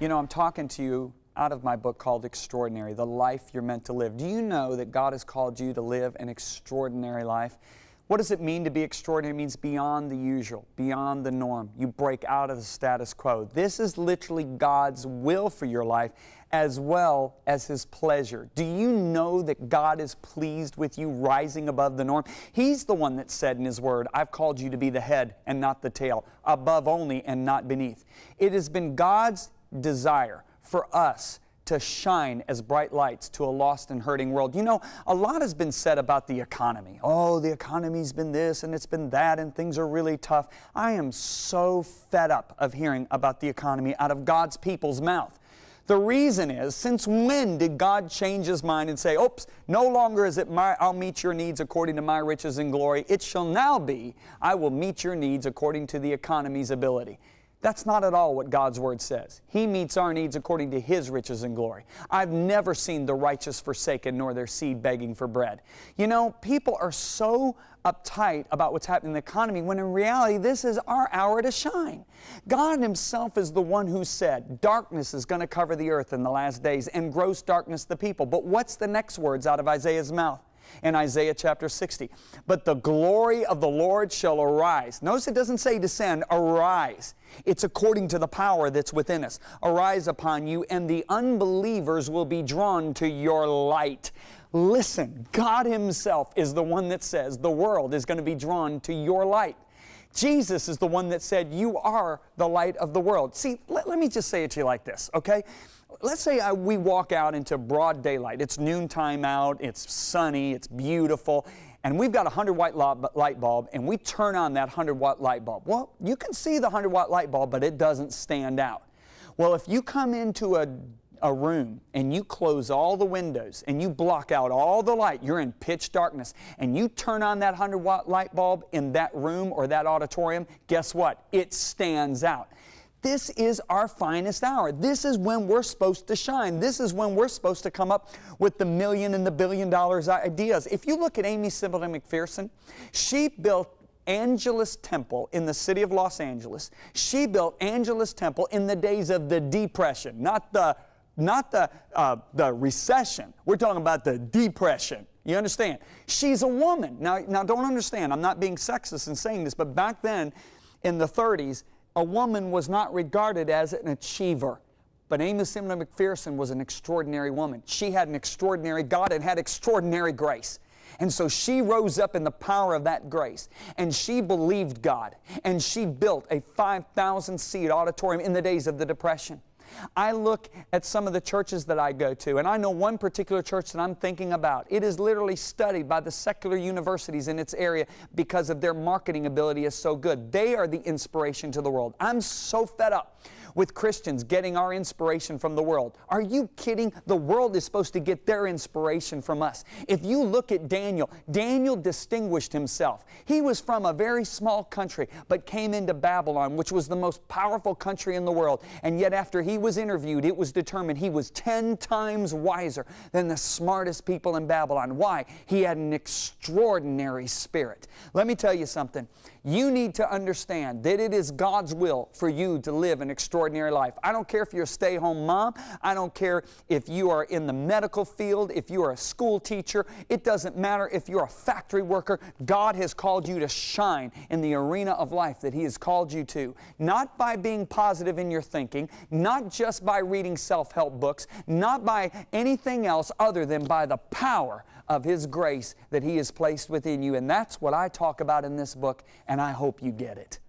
You know, I'm talking to you out of my book called Extraordinary, The Life You're Meant to Live. Do you know that God has called you to live an extraordinary life? What does it mean to be extraordinary? It means beyond the usual, beyond the norm. You break out of the status quo. This is literally God's will for your life as well as His pleasure. Do you know that God is pleased with you rising above the norm? He's the one that said in His Word, I've called you to be the head and not the tail, above only and not beneath. It has been God's desire for us to shine as bright lights to a lost and hurting world. You know, a lot has been said about the economy. Oh, the economy's been this and it's been that and things are really tough. I am so fed up of hearing about the economy out of God's people's mouth. The reason is, since when did God change His mind and say, oops, no longer is it I'll meet your needs according to my riches and glory. It shall now be, I will meet your needs according to the economy's ability. That's not at all what God's Word says. He meets our needs according to His riches and glory. I've never seen the righteous forsaken nor their seed begging for bread. You know, people are so uptight about what's happening in the economy when in reality this is our hour to shine. God Himself is the one who said, darkness is going to cover the earth in the last days and gross darkness the people. But what's the next words out of Isaiah's mouth? In Isaiah chapter 60. But the glory of the Lord shall arise. Notice it doesn't say descend, arise. It's according to the power that's within us. Arise upon you, and the unbelievers will be drawn to your light. Listen, God Himself is the one that says the world is going to be drawn to your light. Jesus is the one that said, you are the light of the world. See, let me just say it to you like this, okay? Let's say we walk out into broad daylight. It's noontime out, it's sunny, it's beautiful, and we've got a 100-watt light bulb, and we turn on that 100-watt light bulb. Well, you can see the 100-watt light bulb, but it doesn't stand out. Well, if you come into a room and you close all the windows and you block out all the light, you're in pitch darkness, and you turn on that 100-watt light bulb in that room or that auditorium, guess what? It stands out. This is our finest hour. This is when we're supposed to shine. This is when we're supposed to come up with the $1 million and the $1 billion ideas. If you look at Amy Sibley McPherson, she built Angelus Temple in the city of Los Angeles. She built Angelus Temple in the days of the Depression, not the recession. We're talking about the depression. You understand? She's a woman. Now don't understand, I'm not being sexist in saying this, but back then in the 30s, a woman was not regarded as an achiever. But Amy Sibley McPherson was an extraordinary woman. She had an extraordinary God and had extraordinary grace. And so she rose up in the power of that grace. And she believed God. And she built a 5,000-seat auditorium in the days of the Depression. I look at some of the churches that I go to, and I know one particular church that I'm thinking about. It is literally studied by the secular universities in its area because of their marketing ability is so good. They are the inspiration to the world. I'm so fed up with Christians getting our inspiration from the world. Are you kidding? The world is supposed to get their inspiration from us. If you look at Daniel, Daniel distinguished himself. He was from a very small country, but came into Babylon, which was the most powerful country in the world. And yet after he was interviewed, it was determined he was 10 times wiser than the smartest people in Babylon. Why? He had an extraordinary spirit. Let me tell you something. You need to understand that it is God's will for you to live an extraordinary life. I don't care if you're a stay-home mom. I don't care if you are in the medical field, if you are a school teacher. It doesn't matter if you're a factory worker. God has called you to shine in the arena of life that He has called you to. Not by being positive in your thinking, not just by reading self-help books, not by anything else other than by the power of His grace that He has placed within you. And that's what I talk about in this book, and I hope you get it.